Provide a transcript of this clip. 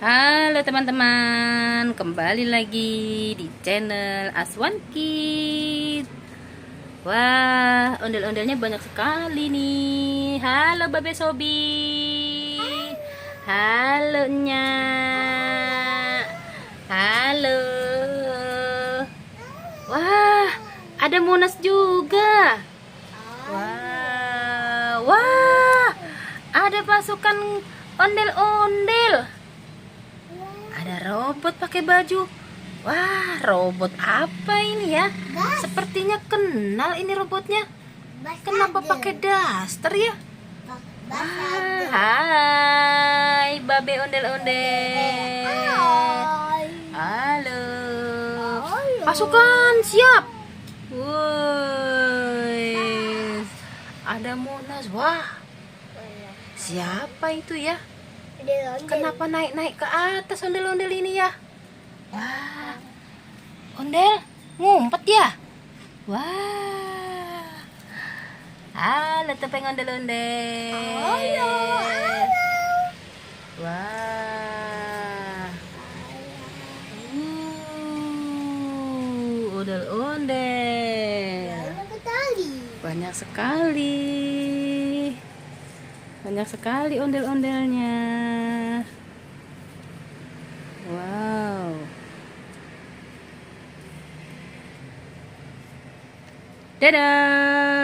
Halo teman-teman, kembali lagi di channel Aswan Kid. Wah, ondel-ondelnya banyak sekali nih. Halo Babe Sobi. Halo Nyak. Halo. Wah, ada Monas juga. Wah, wah, ada pasukan ondel-ondel. Ada robot pakai baju. Wah, robot apa ini ya? Sepertinya kenal ini robotnya. Kenapa pakai daster ya? Wah, hai, Babe ondel-ondel. Halo. Pasukan siap. Woi. Ada Monas. Wah. Siapa itu ya? Kenapa naik-naik ke atas ondel-ondel ini ya? Wah, ondel ngumpet ya? Wah, halo tepeng ondel-ondel. Wah, ondel-ondel. Banyak sekali ondel-ondelnya. Wow. Dadah.